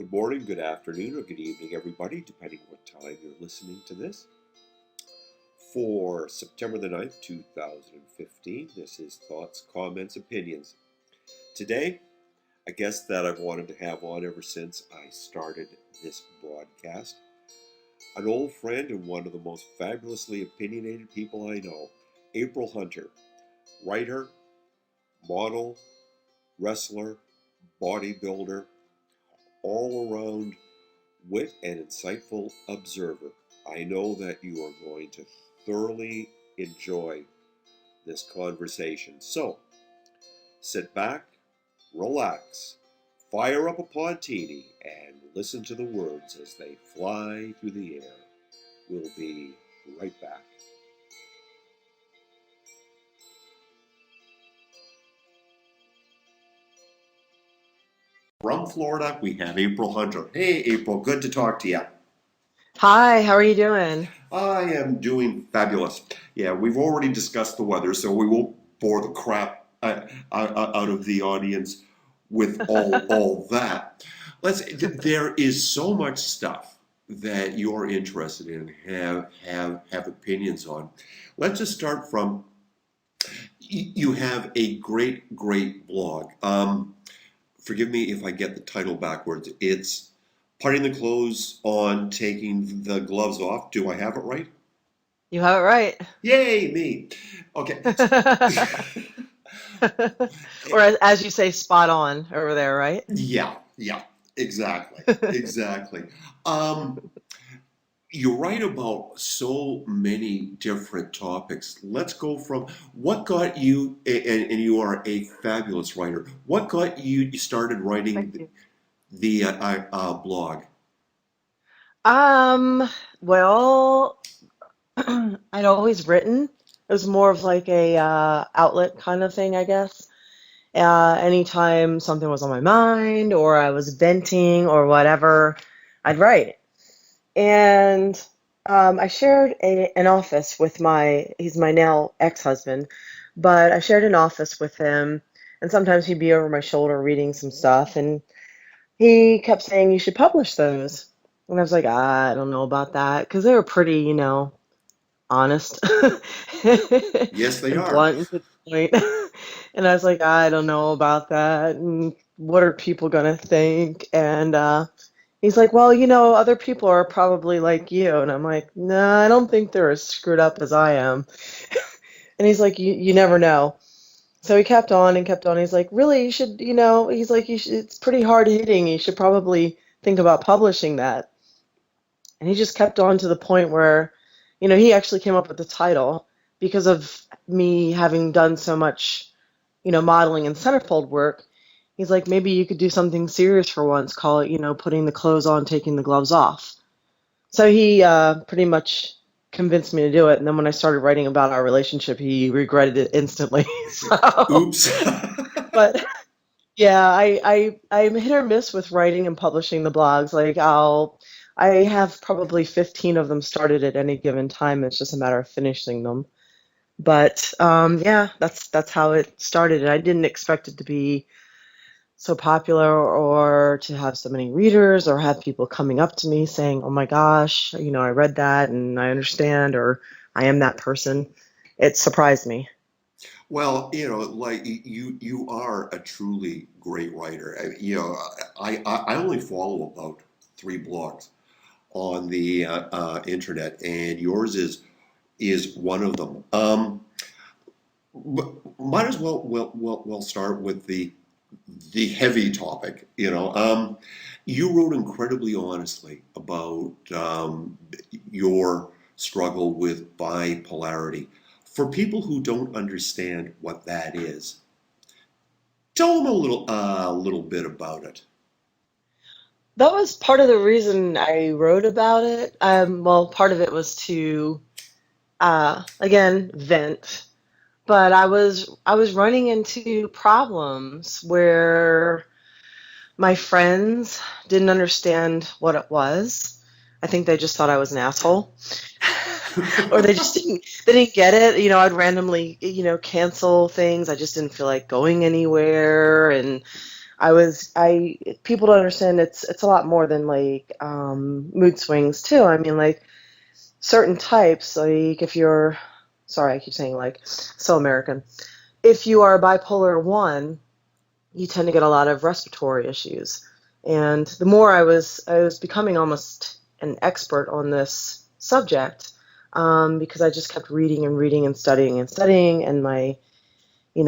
Good morning, good afternoon, or good evening, everybody, depending what time you're listening to this. For September the 9th, 2015, this is Thoughts, Comments, Opinions. Today, a guest that I've wanted to have on ever since I started this broadcast. An old friend and one of the most fabulously opinionated people I know, April Hunter. Writer, model, wrestler, bodybuilder, all-around wit and insightful observer. I know that you are going to thoroughly enjoy this conversation. So, sit back, relax, fire up a pontini, and listen to the words as they fly through the air. We'll be right back. From Florida, we have April Hunter. Hey, April, good to talk to you. Hi, how are you doing? I am doing fabulous. Yeah, we've already discussed the weather, so we won't bore the crap out of the audience with all that. There is so much stuff that you're interested in, have opinions on. Let's just start from you have a great blog. Forgive me if I get the title backwards. It's Putting the Clothes On, Taking the Gloves Off. Do I have it right? You have it right. Yay, me. Okay. Or as you say, spot on over there, right? Yeah, exactly. Um, you write about so many different topics. Let's go from what got you, and you are a fabulous writer. What got you started Thank writing you. the blog? Um, well, I'd always written. It was more of like a outlet kind of thing, I guess. Anytime something was on my mind or I was venting or whatever, I'd write. And I shared an office with he's my now ex-husband, but I shared an office with him, and sometimes he'd be over my shoulder reading some stuff, and he kept saying, "You should publish those." And I was like, I don't know about that, because they were pretty, honest Yes, they and are. blunt and to the point. And I was like, I don't know about that, and what are people gonna think? And he's like, well, other people are probably like you. And I'm like, no, I don't think they're as screwed up as I am. And he's like, you never know. So he kept on and kept on. He's like, really, you should, he's like, it's pretty hard hitting. You should probably think about publishing that. And he just kept on to the point where, he actually came up with the title because of me having done so much, modeling and centerfold work. He's like, maybe you could do something serious for once, call it, putting the clothes on, taking the gloves off. So he pretty much convinced me to do it. And then when I started writing about our relationship, he regretted it instantly. So, Oops. but yeah, I'm hit or miss with writing and publishing the blogs. Like I have probably 15 of them started at any given time. It's just a matter of finishing them. But yeah, that's how it started. And I didn't expect it to be so popular or to have so many readers or have people coming up to me saying, "Oh my gosh, I read that and I understand," or "I am that person." It surprised me. Well, like you are a truly great writer. I only follow about three blogs on the internet, and yours is one of them. But might as well start with the heavy topic. You wrote incredibly honestly about your struggle with bipolarity. For people who don't understand what that is, tell them a little bit about it. That was part of the reason I wrote about it. Well, part of it was to again vent, but I was running into problems where my friends didn't understand what it was. I think they just thought I was an asshole. Or they didn't get it. I'd randomly, cancel things. I just didn't feel like going anywhere. And I people don't understand it's a lot more than like mood swings too. I mean, like certain types, like if you're, sorry, I keep saying like, so American. If you are bipolar 1, you tend to get a lot of respiratory issues. And the more I was becoming almost an expert on this subject, because I just kept reading and reading and studying, and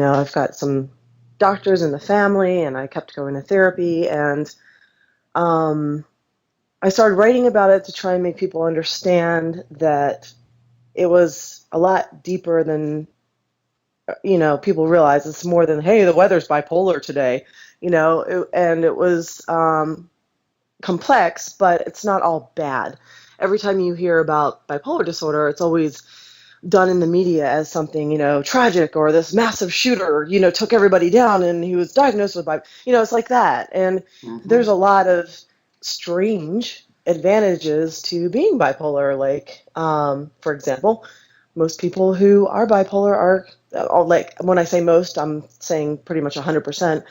I've got some doctors in the family, and I kept going to therapy, and um, I started writing about it to try and make people understand that it was a lot deeper than people realize. It's more than, hey, the weather's bipolar today, and it was complex, but it's not all bad. Every time you hear about bipolar disorder, it's always done in the media as something, tragic, or this massive shooter, took everybody down and he was diagnosed with bipolar. It's like that. And Hmm. there's a lot of strange advantages to being bipolar. Like, for example, most people who are bipolar are, like, when I say most, I'm saying pretty much 100%,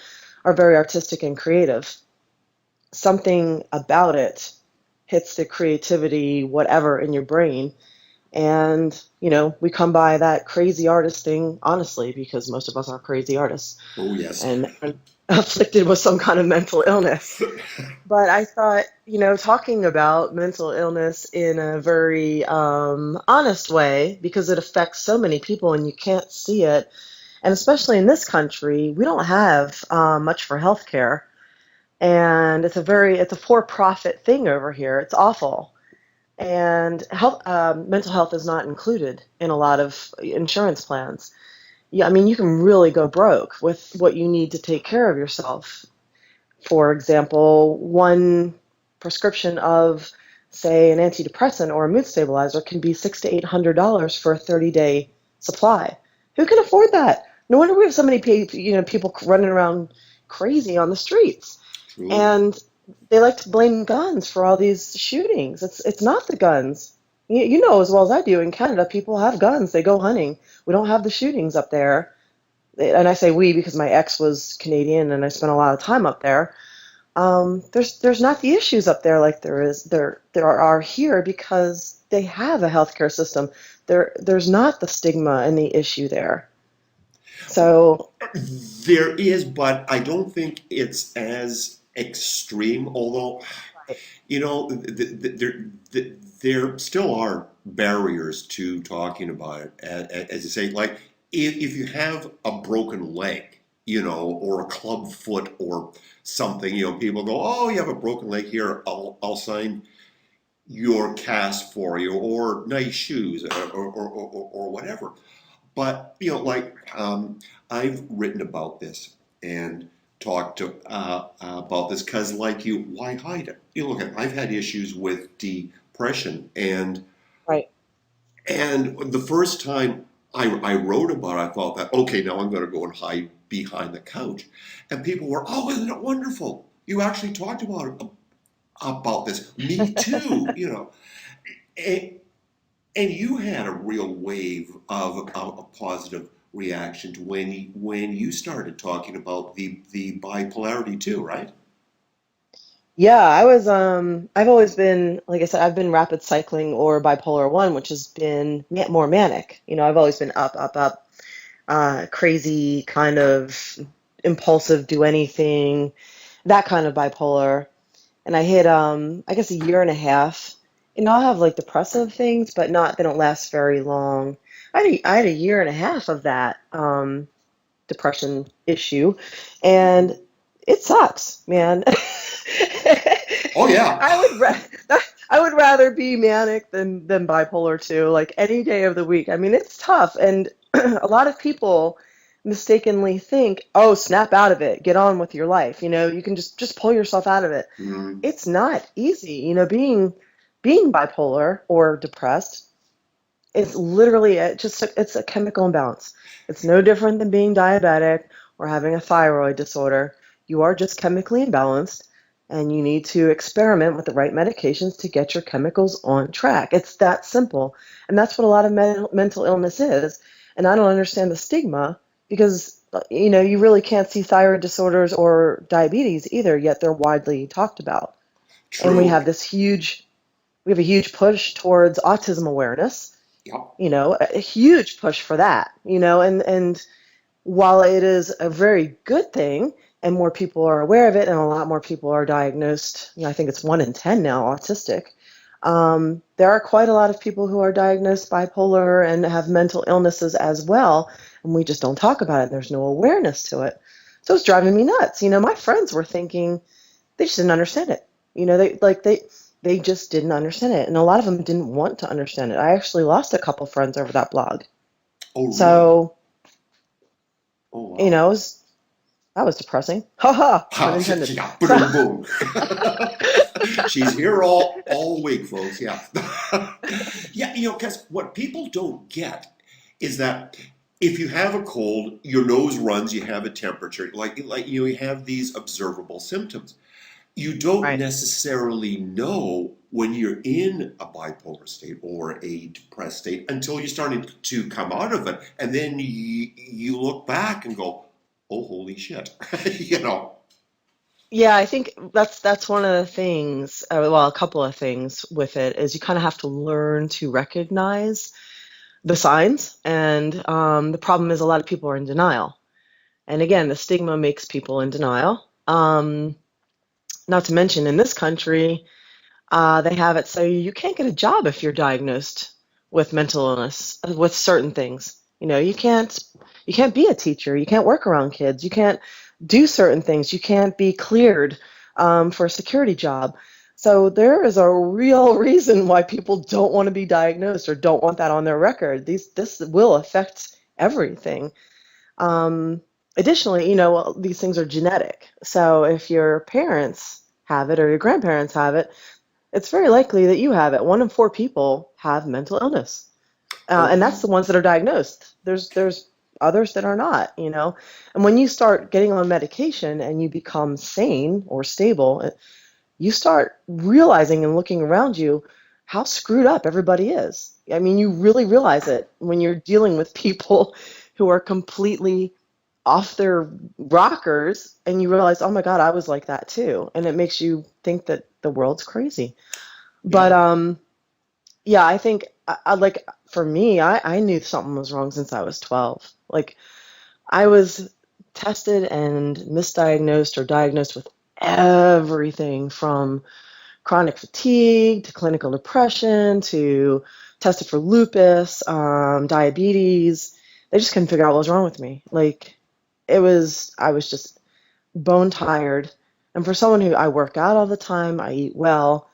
are very artistic and creative. Something about it hits the creativity, whatever, in your brain. And, we come by that crazy artist thing, honestly, because most of us are crazy artists Oh, yes. and afflicted with some kind of mental illness. But I thought, talking about mental illness in a very honest way, because it affects so many people and you can't see it. And especially in this country, we don't have much for healthcare. And it's a for-profit thing over here. It's awful. And mental health is not included in a lot of insurance plans. Yeah, I mean, you can really go broke with what you need to take care of yourself. For example, one prescription of, say, an antidepressant or a mood stabilizer can be $600 to $800 for a 30-day supply. Who can afford that? No wonder we have so many people running around crazy on the streets. Truly. And they like to blame guns for all these shootings. It's not the guns. You know as well as I do, in Canada, people have guns. They go hunting. We don't have the shootings up there. And I say we because my ex was Canadian and I spent a lot of time up there. There's not the issues up there like there are here because they have a healthcare system. There's not the stigma and the issue there. So, There is, but I don't think it's as extreme. Although, right, there still are barriers to talking about it. As you say, like if you have a broken leg, or a club foot or something, people go, "Oh, you have a broken leg here. I'll sign your cast for you, or nice shoes, or whatever." But like I've written about this and talked about this because, like you, why hide it? Look, I've had issues with depression, right. and the first time I wrote about it, I thought that, okay, now I'm going to go and hide behind the couch, and people were, "Oh, isn't it wonderful? You actually talked about this." Me too, and, and you had a real wave of a positive reaction to when you started talking about the bipolarity too, right? Yeah, I've always been, like I said, I've been rapid cycling or bipolar 1, which has been more manic. I've always been up, up, up, crazy, kind of impulsive, do anything, that kind of bipolar. And I hit, I guess, a year and a half. I'll have like depressive things, but they don't last very long. I had a year and a half of that depression issue, and it sucks, man. Oh yeah. I would I would rather be manic than bipolar 2, like any day of the week. I mean, it's tough, and a lot of people mistakenly think, "Oh, snap out of it, get on with your life. You can just pull yourself out of it." Mm. It's not easy. Being bipolar or depressed is literally it's a chemical imbalance. It's no different than being diabetic or having a thyroid disorder. You are just chemically imbalanced, and you need to experiment with the right medications to get your chemicals on track. It's that simple. And that's what a lot of mental illness is. And I don't understand the stigma because You really can't see thyroid disorders or diabetes either, yet they're widely talked about. And True. we have a huge push towards autism awareness, Yep. a huge push for that, and while it is a very good thing and more people are aware of it and a lot more people are diagnosed, I think it's 1 in 10 now autistic, there are quite a lot of people who are diagnosed bipolar and have mental illnesses as well, and we just don't talk about it. There's no awareness to it. So it's driving me nuts. My friends were thinking they just didn't understand it. They just didn't understand it, and a lot of them didn't want to understand it. I actually lost a couple friends over that blog. Oh, really? So, Oh, wow. it was that was depressing. Ha ha, pun Ha, intended. yeah, So, boom, boom. She's here all week, folks. Yeah, yeah. Because what people don't get is that if you have a cold, your nose runs, you have a temperature, like you have these observable symptoms. You don't right. necessarily know when you're in a bipolar state or a depressed state until you're starting to come out of it, and then you look back and go, "Oh, holy shit!" you know. Yeah, I think that's one of the things, well, a couple of things with it is you kind of have to learn to recognize the signs, and the problem is a lot of people are in denial. And again, the stigma makes people in denial. Not to mention, in this country, they have it so you can't get a job if you're diagnosed with mental illness, with certain things. You can't be a teacher. You can't work around kids. You can't do certain things. You can't be cleared for a security job. So there is a real reason why people don't want to be diagnosed or don't want that on their record. This will affect everything. Um, Additionally, these things are genetic. So if your parents have it or your grandparents have it, it's very likely that you have it. 1 in 4 people have mental illness, Oh, and that's the wow. ones that are diagnosed. There's others that are not. And when you start getting on medication and you become sane or stable, you start realizing and looking around you how screwed up everybody is. I mean, you really realize it when you're dealing with people who are completely off their rockers, and you realize, oh my God, I was like that too. And it makes you think that the world's crazy. But Yeah. yeah, I think like for me, I knew something was wrong since I was 12. Like I was tested and misdiagnosed or diagnosed with everything from chronic fatigue to clinical depression to tested for lupus, diabetes. They just couldn't figure out what was wrong with me. Like I was just bone tired. And for someone who I work out all the time, I eat well,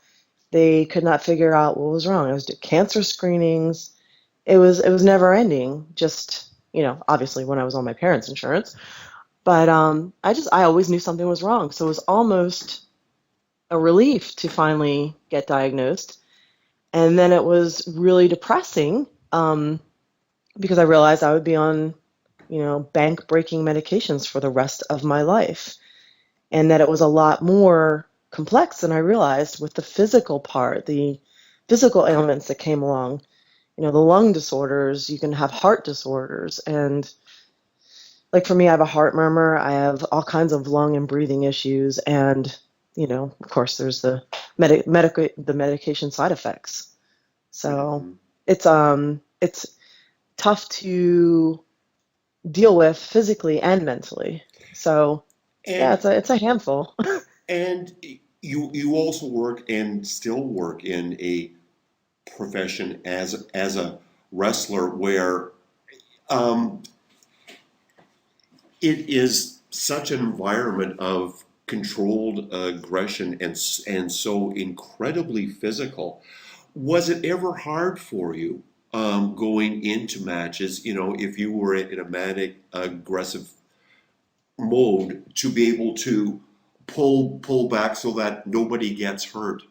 they could not figure out what was wrong. I was doing cancer screenings. It was never ending. Just obviously when I was on my parents' insurance, but I always knew something was wrong. So it was almost a relief to finally get diagnosed. And then it was really depressing because I realized I would be on bank breaking medications for the rest of my life, and that it was a lot more complex than I realized with the physical part, the physical ailments that came along. The lung disorders, you can have heart disorders. And like for me, I have a heart murmur, I have all kinds of lung and breathing issues. And, of course, there's the the medication side effects. So Hmm. it's tough to deal with physically and mentally. So yeah, And it's a handful. and you also work and still work in a profession as a wrestler where um, it is such an environment of controlled aggression and so incredibly physical. Was it ever hard for you going into matches? If you were in a manic aggressive mode, to be able to pull back so that nobody gets hurt.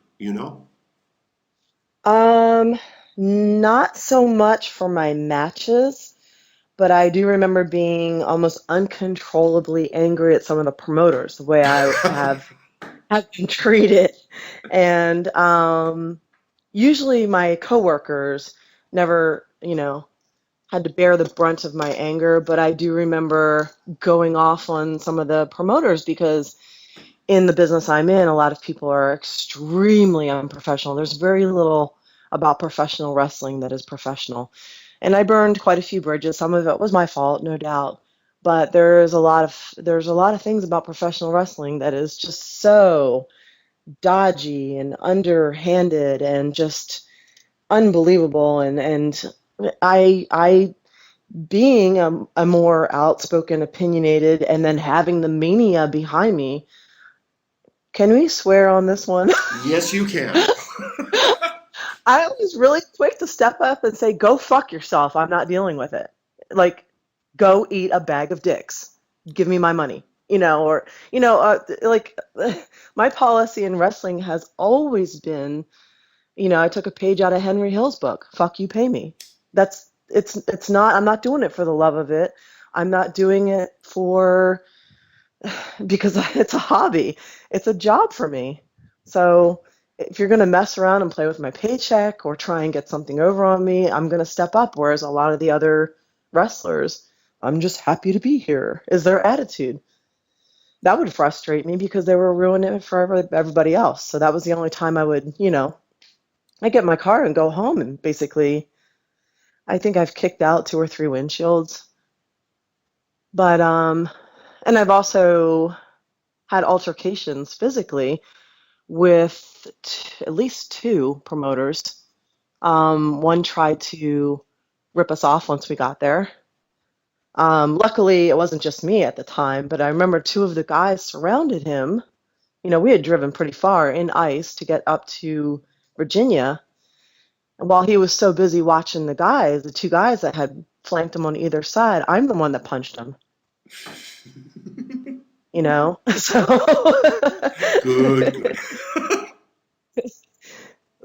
Um, Not so much for my matches, but I do remember being almost uncontrollably angry at some of the promoters, the way I have been treated. And usually my coworkers never, had to bear the brunt of my anger, but I do remember going off on some of the promoters because in the business I'm in, a lot of people are extremely unprofessional. There's very little about professional wrestling that is professional. And I burned quite a few bridges. Some of it was my fault, no doubt. But there's a lot of things about professional wrestling that is just so dodgy and underhanded and just unbelievable. And I being a more outspoken, opinionated, and then having the mania behind me. Can we swear on this one? Yes, you can. I was really quick to step up and say, "Go fuck yourself. I'm not dealing with it." Like, go eat a bag of dicks. Give me my money. Or like my policy in wrestling has always been, I took a page out of Henry Hill's book. Fuck you, pay me. It's not. I'm not doing it for the love of it. I'm not doing it for because it's a hobby. It's a job for me. So if you're going to mess around and play with my paycheck or try and get something over on me, I'm going to step up. Whereas a lot of the other wrestlers, I'm just happy to be here, is their attitude. That would frustrate me because they were ruining it for everybody else. So that was the only time I would, I get in my car and go home and basically, I think I've kicked out 2 or 3 windshields. But, and I've also had altercations physically with at least 2 promoters. One tried to rip us off once we got there. Luckily, it wasn't just me at the time, but I remember 2 of the guys surrounded him. We had driven pretty far in ice to get up to Virginia. And while he was so busy watching the 2 guys that had flanked him on either side, I'm the one that punched him. So Good, good.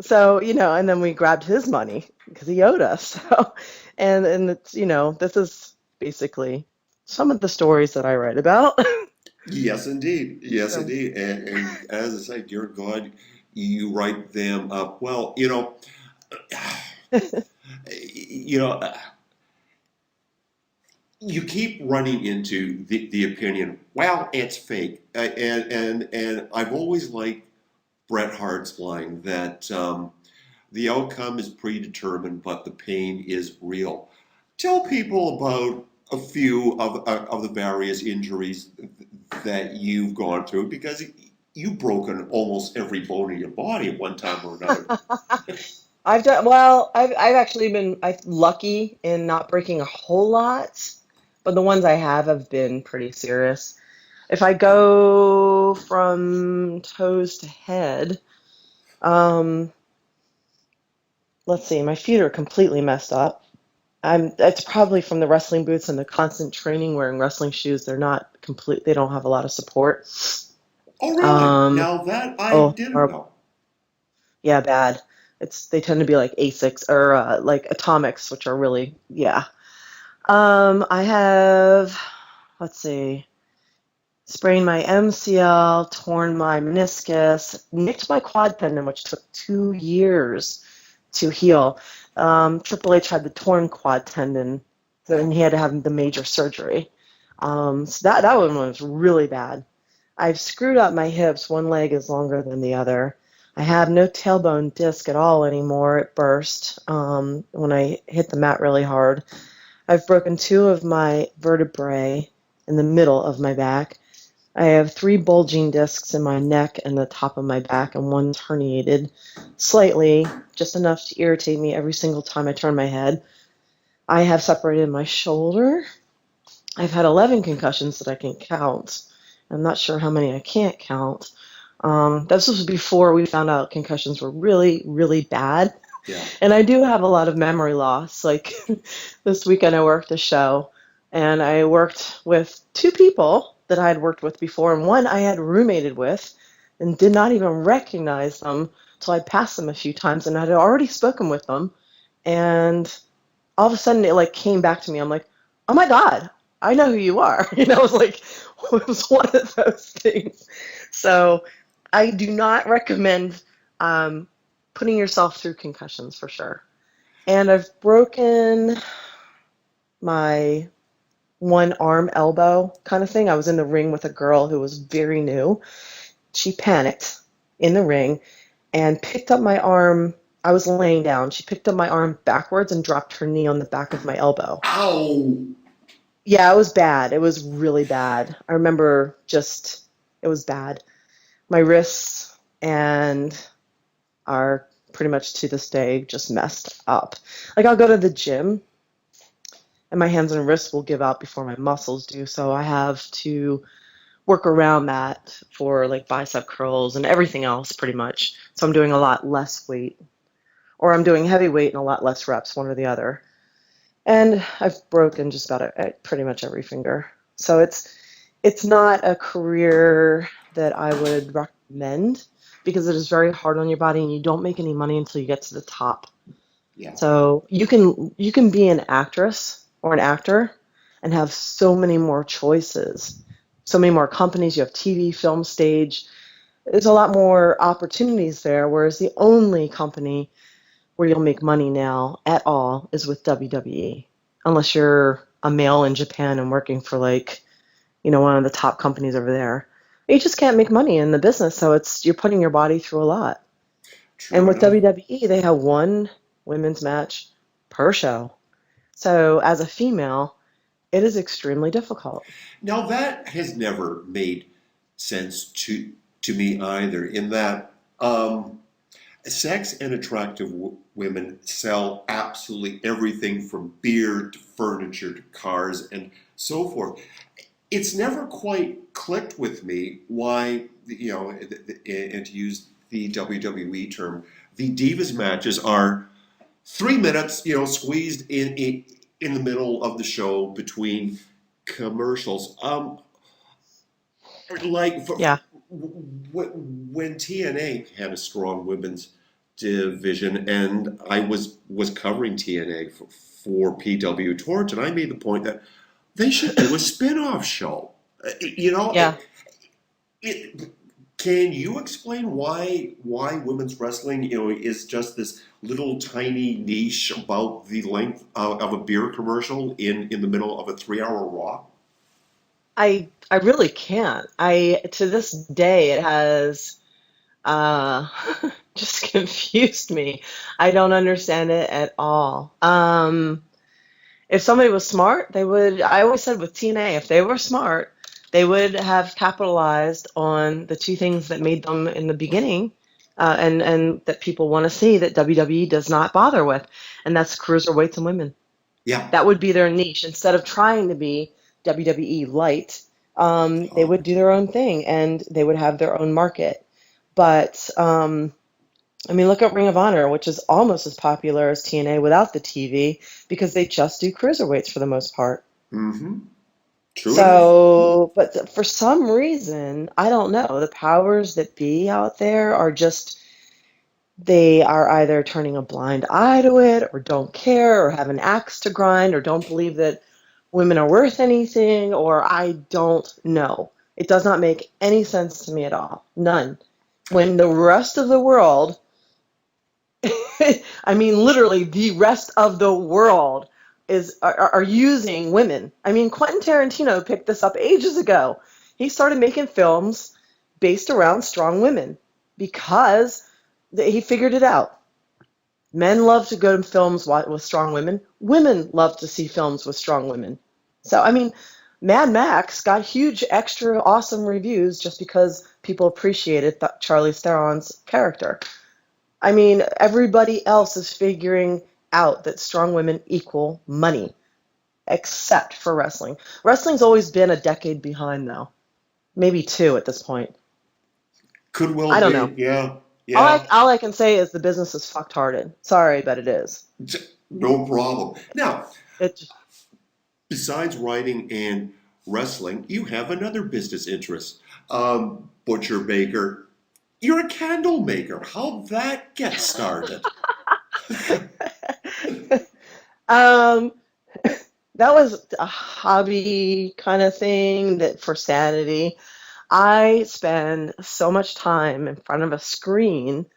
so and then we grabbed his money because he owed us. So and it's this is basically some of the stories that I write about. Yes, indeed. Yes, So indeed. And as I say, dear God, you write them up. Well, you know, you keep running into the opinion, well, it's fake. And I've always liked Bret Hart's line that the outcome is predetermined, but the pain is real. Tell people about a few of the various injuries that you've gone through because you've broken almost every bone in your body at one time or another. I've done well. I've actually been lucky in not breaking a whole lot, but the ones I have been pretty serious. If I go from toes to head, um, let's see, my feet are completely messed up. It's probably from the wrestling boots and the constant training wearing wrestling shoes. They're not complete. They don't have a lot of support. Oh, really? Um, Now that I oh, didn't horrible. know. Yeah, bad. They tend to be like Asics or like atomics, which are really yeah. I have let's see, sprained my MCL, torn my meniscus, nicked my quad tendon, which took 2 years to heal. Triple H had the torn quad tendon, so and he had to have the major surgery. So that one was really bad. I've screwed up my hips. One leg is longer than the other. I have no tailbone disc at all anymore. It burst when I hit the mat really hard. I've broken 2 of my vertebrae in the middle of my back. I have 3 bulging discs in my neck and the top of my back, and one's herniated slightly, just enough to irritate me every single time I turn my head. I have separated my shoulder. I've had 11 concussions that I can count. I'm not sure how many I can't count. This was before we found out concussions were really, really bad. Yeah. And I do have a lot of memory loss. Like this weekend, I worked a show, and I worked with 2 people that I had worked with before, and one I had roommated with, and did not even recognize them till I passed them a few times, and I had already spoken with them, and all of a sudden it like came back to me. I'm like, oh my god, I know who you are. It was like it was one of those things. So I do not recommend um, putting yourself through concussions for sure. And I've broken. my one arm elbow kind of thing. I was in the ring with a girl who was very new. She panicked in the ring and picked up my arm. I was laying down. She picked up my arm backwards and dropped her knee on the back of my elbow. Ow! Yeah, it was bad. It was really bad. I remember just, it was bad. My wrists and are pretty much to this day just messed up. Like I'll go to the gym and my hands and wrists will give out before my muscles do. So I have to work around that for like bicep curls and everything else pretty much. So I'm doing a lot less weight, or I'm doing heavy weight and a lot less reps, one or the other. And I've broken just about pretty much every finger. So it's not a career that I would recommend because it is very hard on your body and you don't make any money until you get to the top. Yeah. So you can be an actress or an actor and have so many more choices, so many more companies. You have TV, film, stage. There's a lot more opportunities there, whereas the only company where you'll make money now at all is with WWE, unless you're a male in Japan and working for like, one of the top companies over there. You just can't make money in the business, so you're putting your body through a lot. And True with enough. WWE, they have one women's match per show. So as a female, it is extremely difficult. Now that has never made sense to me either. In that, sex and attractive women sell absolutely everything from beer to furniture to cars and so forth. It's never quite clicked with me why, and to use the WWE term, the Divas matches are 3 minutes, squeezed in the middle of the show between commercials. Like Yeah. when TNA had a strong women's division, and I was covering TNA for PW Torch, and I made the point that they should do a spin-off show. You know, Yeah. it, can you explain why women's wrestling, is just this little tiny niche about the length of a beer commercial in the middle of a 3 hour Raw? I really can't. I to this day it has uh just confused me. I don't understand it at all. If somebody was smart, they would. I always said with TNA, if they were smart, they would have capitalized on the two things that made them in the beginning, and that people want to see that WWE does not bother with, and that's cruiserweights and women. Yeah. That would be their niche. Instead of trying to be WWE light, they Oh, would do their own thing and they would have their own market. But I mean, look at Ring of Honor, which is almost as popular as TNA without the TV because they just do cruiserweights for the most part. mm-hmm. True enough. So, but for some reason, I don't know, the powers that be out there are just, they are either turning a blind eye to it or don't care or have an axe to grind or don't believe that women are worth anything, or I don't know. It does not make any sense to me at all. None. When the rest of the world, I mean, literally the rest of the world are using women. I mean, Quentin Tarantino picked this up ages ago. He started making films based around strong women because he figured it out. Men love to go to films with strong women. Women love to see films with strong women. So, I mean, Mad Max got huge, extra awesome reviews just because people appreciated Charlize Theron's character. I mean, everybody else is figuring out that strong women equal money, except for wrestling. Wrestling's always been a decade behind, though. Maybe two at this point. Could well I don't be. know. Yeah. All I, Yeah. all I can say is the business is fucked hearted. Sorry, but it is. No problem. Now, It besides writing and wrestling, you have another business interest. Butcher Baker. You're a candle maker. How'd that get started? um, that was a hobby kind of thing that for sanity. I spend so much time in front of a screen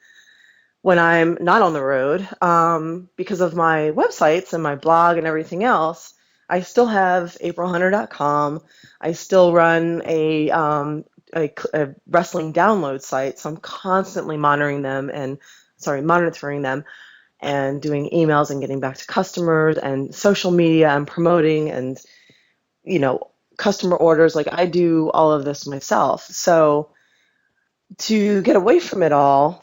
when I'm not on the road because of my websites and my blog and everything else. I still have aprilhunter.com. I still run a wrestling download site, so I'm constantly monitoring them and doing emails and getting back to customers and social media and promoting and you know customer orders. Like I do all of this myself. So to get away from it all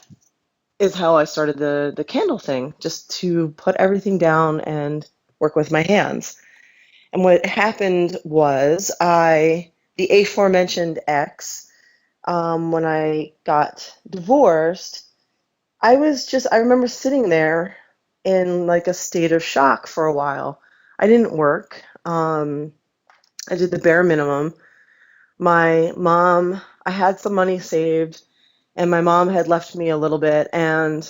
is how I started the candle thing, just to put everything down and work with my hands. And what happened was the aforementioned ex, when I got divorced, I remember sitting there in like a state of shock for a while. I didn't work. I did the bare minimum. My mom, I had some money saved, and my mom had left me a little bit. And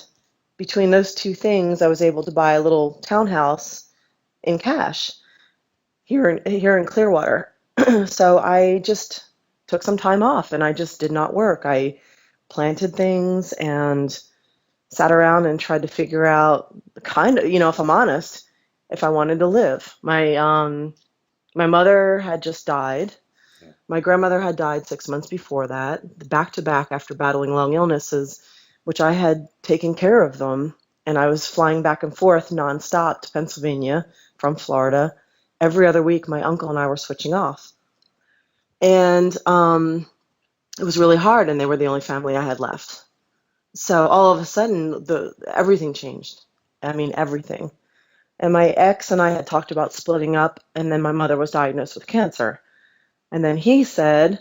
between those two things, I was able to buy a little townhouse in cash here in Clearwater. So I just took some time off and I just did not work. I planted things and sat around and tried to figure out if I'm honest, if I wanted to live. My mother had just died. Yeah. My grandmother had died 6 months before that, back to back after battling long illnesses, which I had taken care of them. And I was flying back and forth nonstop to Pennsylvania from Florida. Every other week, my uncle and I were switching off. And it was really hard, and they were the only family I had left. So all of a sudden, everything changed. I mean, everything. And my ex and I had talked about splitting up, and then my mother was diagnosed with cancer. And then he said,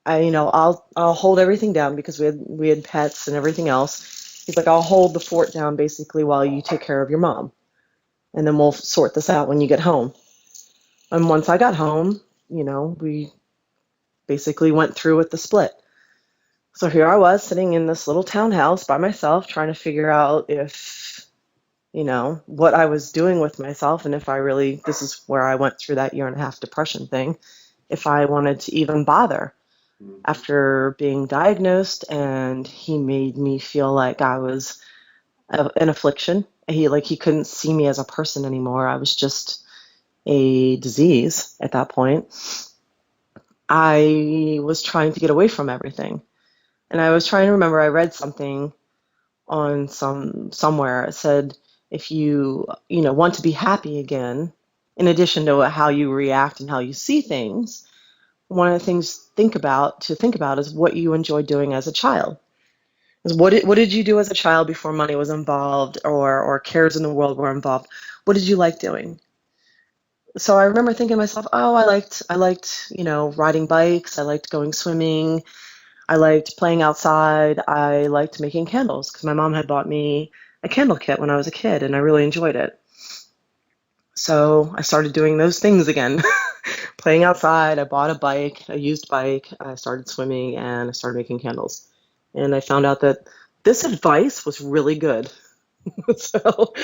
I'll hold everything down because we had pets and everything else. He's like, I'll hold the fort down basically while you take care of your mom, and then we'll sort this out when you get home. And once I got home, we basically went through with the split. So here I was sitting in this little townhouse by myself, trying to figure out if, what I was doing with myself, and if I really, this is where I went through that year and a half depression thing, if I wanted to even bother Mhm. after being diagnosed. And he made me feel like I was an affliction. He couldn't see me as a person anymore. I was just a disease at that point. I was trying to get away from everything. And I was trying to remember, I read something on somewhere. It said, if you want to be happy again, in addition to how you react and how you see things, one of the things to think about is what you enjoyed doing as a child. Is what did you do as a child before money was involved, or cares in the world were involved? What did you like doing? So I remember thinking to myself, oh, I liked riding bikes. I liked going swimming. I liked playing outside. I liked making candles because my mom had bought me a candle kit when I was a kid, and I really enjoyed it. So I started doing those things again. Playing outside, I bought a bike, a used bike, I started swimming, and I started making candles. And I found out that this advice was really good. So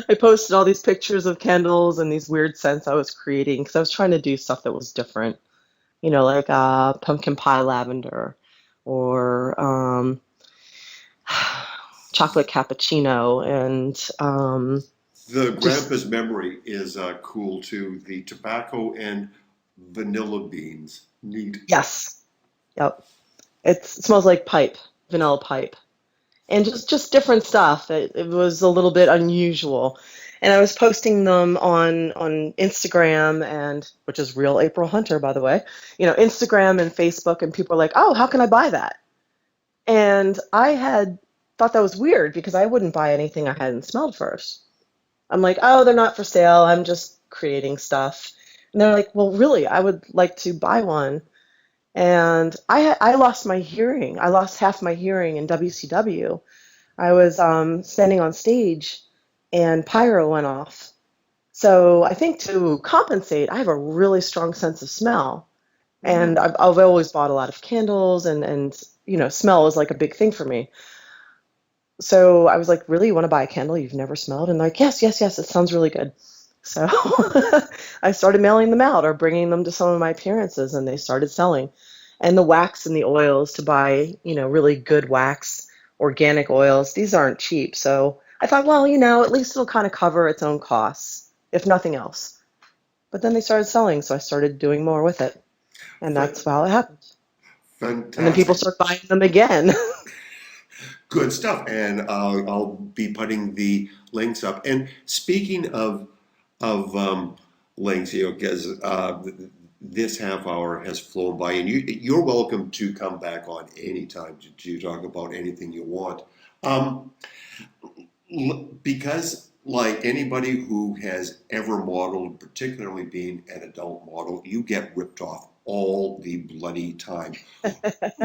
I posted all these pictures of candles and these weird scents I was creating because I was trying to do stuff that was different, like pumpkin pie lavender or chocolate cappuccino and The just, grandpa's memory is cool too. The tobacco and vanilla beans. Neat. yes, yep. It smells like pipe, vanilla pipe. And just different stuff. It was a little bit unusual. And I was posting them on Instagram, and which is real April Hunter, by the way, Instagram and Facebook, and people were like, "Oh, how can I buy that?" And I had thought that was weird because I wouldn't buy anything I hadn't smelled first. I'm like, "Oh, they're not for sale. I'm just creating stuff." And they're like, "Well, really, I would like to buy one." And I lost my hearing. I lost half my hearing in WCW. I was standing on stage and pyro went off. So I think to compensate, I have a really strong sense of smell. And Mm. I've always bought a lot of candles, and smell is like a big thing for me. So I was like, really, you want to buy a candle you've never smelled? And like, yes, yes, yes, it sounds really good. So I started mailing them out or bringing them to some of my appearances, and they started selling. And the wax and the oils to buy, really good wax, organic oils, these aren't cheap. So I thought, well, at least it'll kind of cover its own costs, if nothing else. But then they started selling, so I started doing more with it. And Fan- that's how it happened. And then people Fantastic. start buying them again. Good stuff. And I'll be putting the links up. And speaking of links, because this half hour has flown by, and you're welcome to come back on anytime to talk about anything you want. Um, because like anybody who has ever modeled, particularly being an adult model, you get ripped off all the bloody time.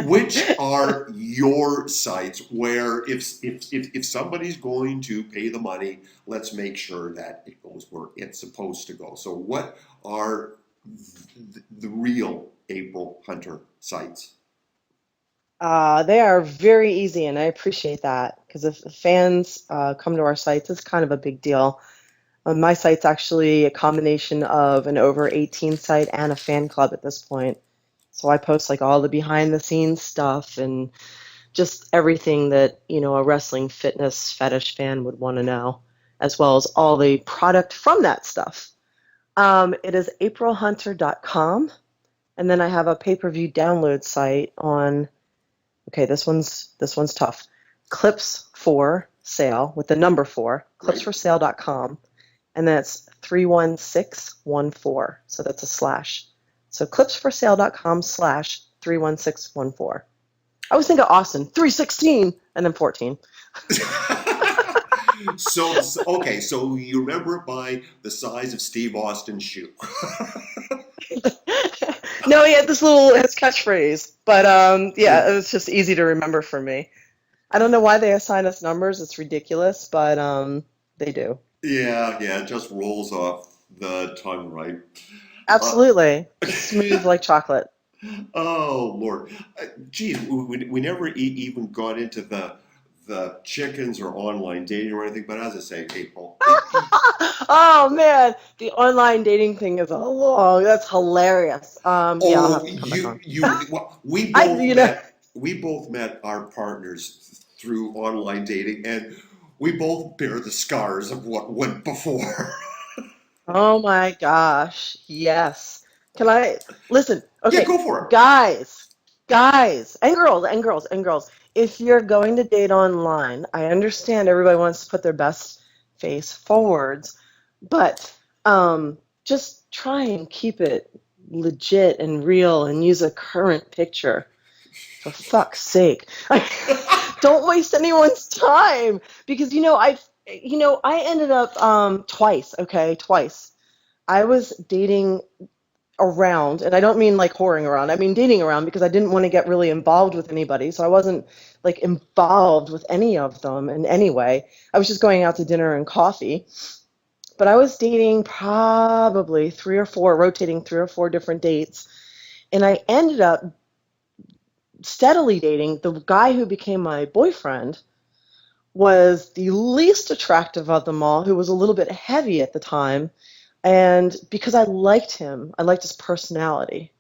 Which are your sites where if somebody's going to pay the money, let's make sure that it goes where it's supposed to go. So what are the real April Hunter sites? They are very easy, and I appreciate that because if fans come to our sites, it's kind of a big deal. My site's actually a combination of an over 18 site and a fan club at this point. So I post like all the behind the scenes stuff and just everything that, a wrestling fitness fetish fan would want to know, as well as all the product from that stuff. It is aprilhunter.com, and then I have a pay-per-view download site on, okay, this one's tough. Clips for sale with the number 4, Right? clipsforsale.com, and that's 31614. So that's a slash. So clipsforsale.com/31614. I was thinking Austin, 316 and then 14. Okay, so you remember it by the size of Steve Austin's shoe. No, he had this little his catchphrase, but Yeah, yeah, it was just easy to remember for me. I don't know why they assign us numbers. It's ridiculous, but they do. yeah, it just rolls off the tongue, right? Uh, Absolutely. It's smooth like chocolate. Oh Lord, geez, we never even got into the chickens or online dating or anything. But as I say, April, Oh man, the online dating thing is that's hilarious. Yeah, I'll oh have to come back on. well, I, you know, we both met our partners through online dating, and we both bear the scars of what went before. oh my gosh, yes. Can I listen? Yeah, Okay, go for guys, guys, and girls, and girls, and girls. If you're going to date online, I understand everybody wants to put their best face forwards, but just try and keep it legit and real and use a current picture. For fuck's sake. it. Don't waste anyone's time because I ended up twice, okay, twice. I was dating around, and I don't mean like whoring around. I mean dating around because I didn't want to get really involved with anybody. So I wasn't like involved with any of them in any way. I was just going out to dinner and coffee. But I was dating probably three or four, rotating 3 or 4 different dates. And I ended up steadily dating the guy who became my boyfriend was the least attractive of them all, who was a little bit heavy at the time. And because I liked him, I liked his personality.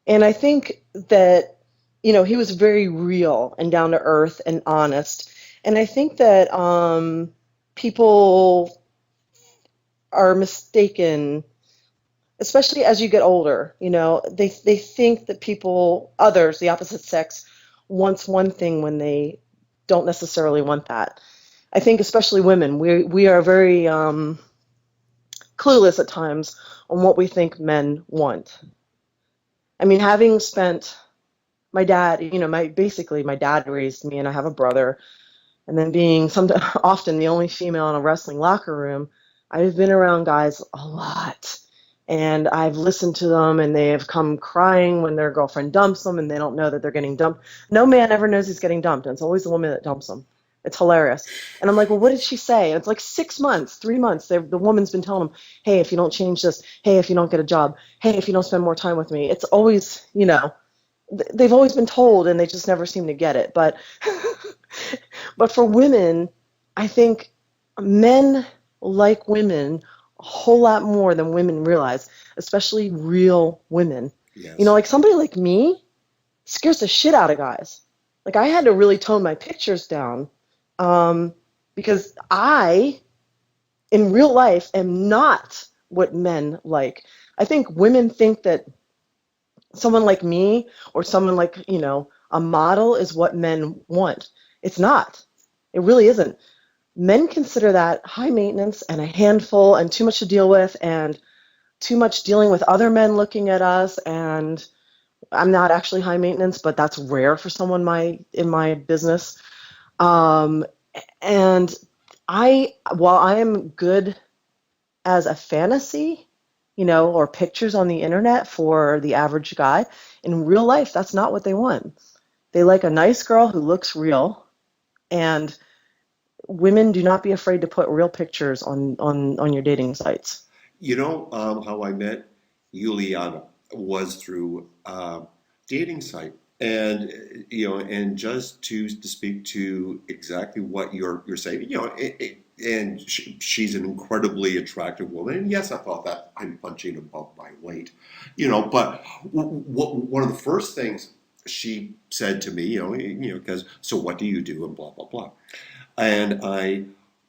And I think that, he was very real and down to earth and honest. And I think that people are mistaken, especially as you get older. They think that others, the opposite sex, wants one thing when they don't necessarily want that. I think especially women, we are very clueless at times on what we think men want. I mean, having spent my dad, my dad raised me, and I have a brother, and then being often the only female in a wrestling locker room, I've been around guys a lot. And I've listened to them, and they have come crying when their girlfriend dumps them, and they don't know that they're getting dumped. No man ever knows he's getting dumped, and it's always the woman that dumps them. It's hilarious. And I'm like, well, what did she say? And it's like 6 months, 3 months. The woman's been telling them, hey, if you don't change this, hey, if you don't get a job, hey, if you don't spend more time with me. It's always, they've always been told, and they just never seem to get it. But but for women, I think men like women a whole lot more than women realize, especially real women. Yes. Like somebody like me scares the shit out of guys. Like I had to really tone my pictures down um, because I, in real life, am not what men like. I think women think that someone like me or someone like, a model is what men want. It's not. It really isn't. Men consider that high maintenance and a handful and too much to deal with and too much dealing with other men looking at us. And I'm not actually high maintenance, but that's rare for someone in my business. Um, and while I am good as a fantasy, or pictures on the internet for the average guy, in real life, that's not what they want. They like a nice girl who looks real, and women do not be afraid to put real pictures on your dating sites. How I met Juliana was through dating site, and and just to speak to exactly what you're saying, and she's an incredibly attractive woman. And yes, I thought that I'm punching above my weight, But one of the first things she said to me, because so what do you do and blah blah blah, and I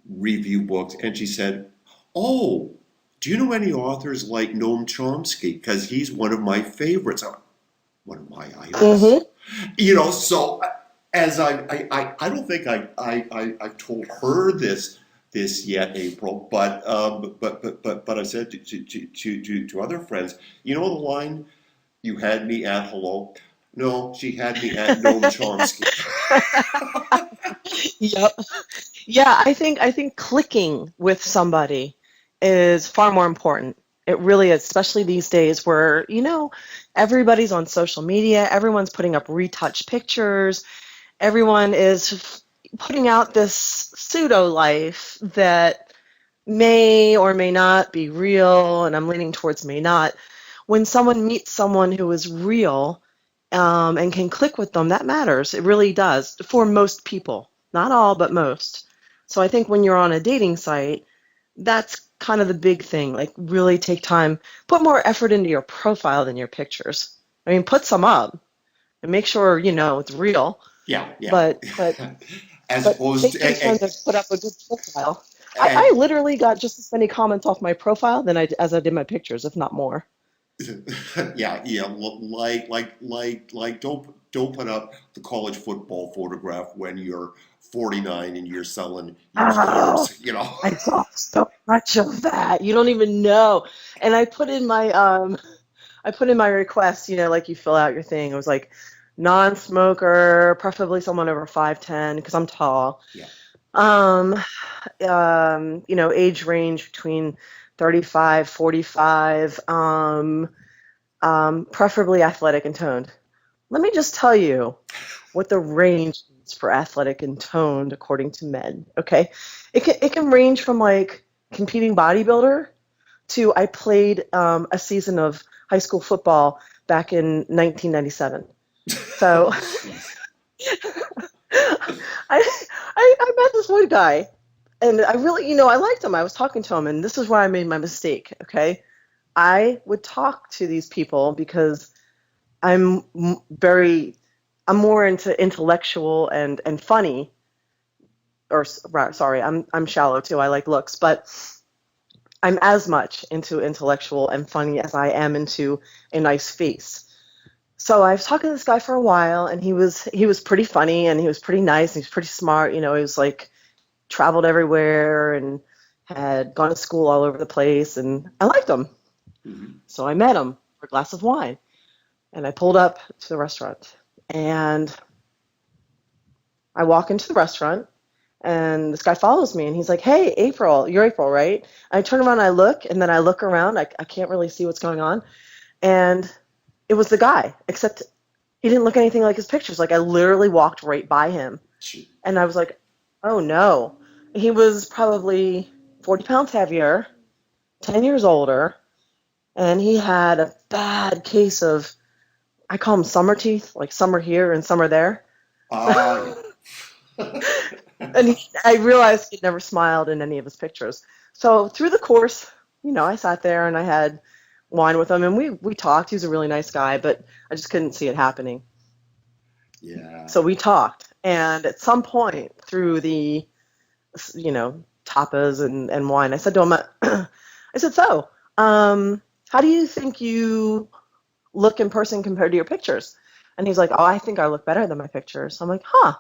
review books, and she said, "Oh, do you know any authors like Noam Chomsky? Because he's one of my favorites." One of my idols. Mm-hmm. So as I don't think I've told her this yet, April, but I said to other friends, the line, "You had me at hello." No, she had me at Noam Chomsky. Yep. Yeah, I think clicking with somebody is far more important. It really is, especially these days where, everybody's on social media, everyone's putting up retouched pictures, everyone is putting out this pseudo life that may or may not be real, and I'm leaning towards may not. When someone meets someone who is real, and can click with them, that matters. It really does for most people. Not all, but most. So I think when you're on a dating site, that's kind of the big thing. Like, really take time, put more effort into your profile than your pictures. I mean, put some up and make sure it's real. Yeah, yeah. But but As but opposed take to, some time to put up a good profile. I and, literally got just as many comments off my profile as I did my pictures, if not more. yeah, yeah, like don't put up the college football photograph when you're 49 and you're selling used Oh, cars. I saw so much of that. You don't even know. And I put in my request, like you fill out your thing. It was like non-smoker, preferably someone over 5'10", because I'm tall. Yeah. Um, age range between 35, 45, preferably athletic and toned. Let me just tell you what the range is for athletic and toned according to men. Okay, it can range from like competing bodybuilder to I played a season of high school football back in 1997. So Oh, jeez. I met this one guy, and I really, I liked him. I was talking to him, and this is where I made my mistake. Okay, I would talk to these people because I'm very, I'm more into intellectual and funny, or sorry, I'm shallow too. I like looks, but I'm as much into intellectual and funny as I am into a nice face. So I was talking to this guy for a while, and he was pretty funny, and he was pretty nice, and he was pretty smart. He was like traveled everywhere and had gone to school all over the place, and I liked him. Mhm. So I met him for a glass of wine, and I pulled up to the restaurant, and I walk into the restaurant, and this guy follows me, and he's like, "Hey, April, you're April, right?" I turn around, I look, and then I look around. I can't really see what's going on, and it was the guy, except he didn't look anything like his pictures. Like, I literally walked right by him, Gee. and I was like, "Oh no." He was probably 40 pounds heavier, 10 years older, and he had a bad case of, I call them summer teeth, like some are here and some are there. Ah, And yeah. I realized he'd never smiled in any of his pictures. So through the course, I sat there and I had wine with him, and we talked. He was a really nice guy, but I just couldn't see it happening. Yeah. So we talked, and at some point through the, tapas and wine, I said to him, I said, "So, how do you think you look in person compared to your pictures? And he's like, oh, I think I look better than my pictures. I'm like, huh.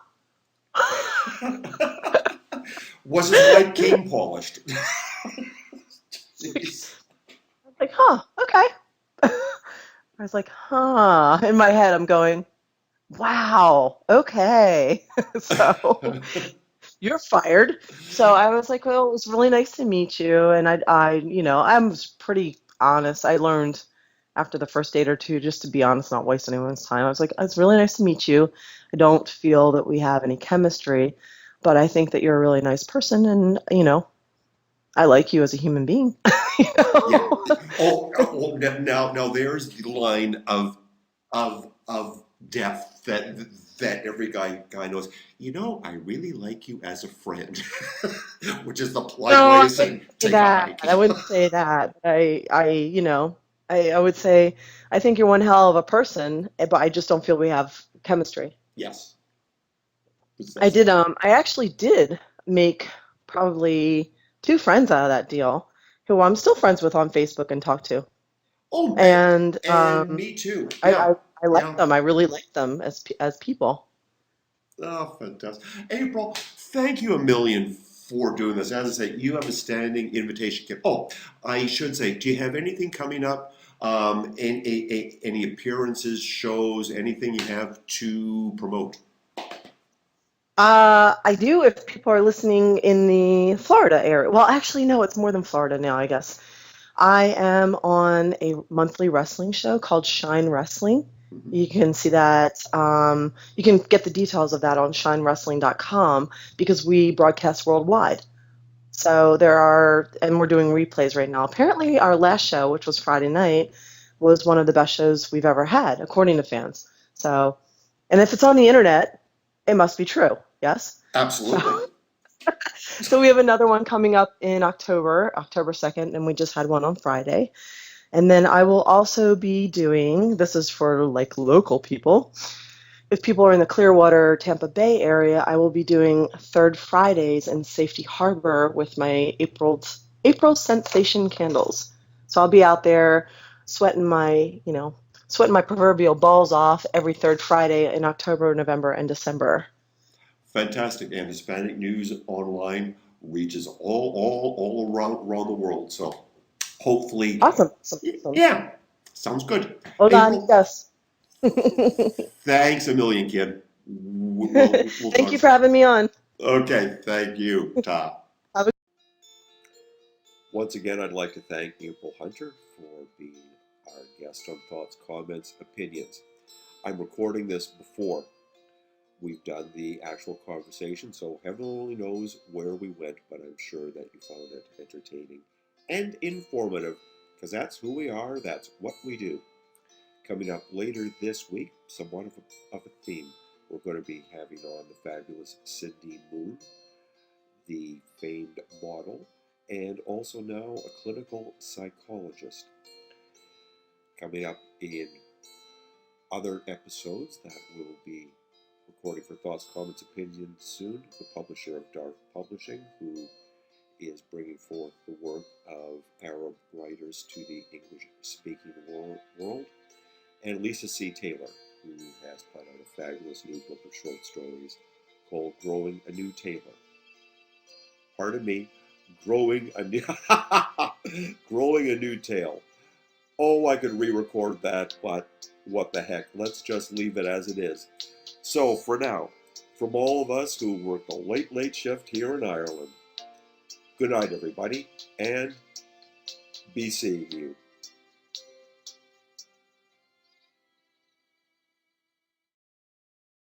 Was his white cane polished? Jeez. Like, huh, okay. I was like, huh. In my head, I'm going, wow, okay. So you're fired. So I was like, well, it was really nice to meet you. And I'm pretty honest. I learned after the first date or two just to be honest, not waste anyone's time. I was like, it's really nice to meet you. I don't feel that we have any chemistry, but I think that you're a really nice person, and I like you as a human being. you Yeah. know? Oh, now there's the line of depth that every guy knows. I really like you as a friend, which is the polite way No, of I wouldn't saying say take a that. hike. I wouldn't say that. I would say I think you're one hell of a person, but I just don't feel we have chemistry. Yes, that's I actually did make probably two friends out of that deal, who I'm still friends with on Facebook and talk to. oh, And and me too. I, Yeah, I I like yeah. them. I really like them as people. Oh, fantastic. April, thank you a million for doing this. As I say, you have a standing invitation. Oh, I should say, do you have anything coming up? Any appearances, shows, anything you have to promote? I do if people are listening in the Florida area. Well, actually, no, it's more than Florida now, I guess. I am on a monthly wrestling show called Shine Wrestling. Mhm. You can see that. You can get the details of that on shinewrestling.com because we broadcast worldwide. So and we're doing replays right now. Apparently, our last show, which was Friday night, was one of the best shows we've ever had, according to fans. So, and if it's on the internet, it must be true. Yes. So, Absolutely. so we have another one coming up in October 2nd, and we just had one on Friday. And then I will also be doing, this is for like local people. If people are in the Clearwater, Tampa Bay area, I will be doing Third Fridays in Safety Harbor with my April Sensation candles. So I'll be out there sweating sweating my proverbial balls off every third Friday in October, November, and December. Fantastic. And Hispanic news online reaches all around the world. So hopefully, Awesome, awesome, awesome. yeah, sounds good. Hola, April, amigos. thanks a million, kid. We'll Thank talk you for soon. having me on. Okay, thank you, Ta. Have a Once again, I'd like to thank April Hunter for being our guest on Thoughts, Comments, Opinions. I'm recording this before we've done the actual conversation, so heaven only knows where we went, but I'm sure that you found it entertaining and informative, because that's who we are, that's what we do. Coming up later this week, somewhat of a theme. We're going to be having on the fabulous Cindy Moon, the famed model, and also now a clinical psychologist. Coming up in other episodes that will be recording for Thoughts, Comments, Opinions soon, the publisher of Dark Publishing, who is bringing forth the work of Arab writers to the English-speaking world, and Lisa C. Taylor, who has put out a fabulous new book of short stories called Growing a New Taylor. Pardon me, growing a new growing a new tail. Oh, I could re-record that, but what the heck? Let's just leave it as it is. So for now, from all of us who work the late shift here in Ireland, good night, everybody, and be seeing you.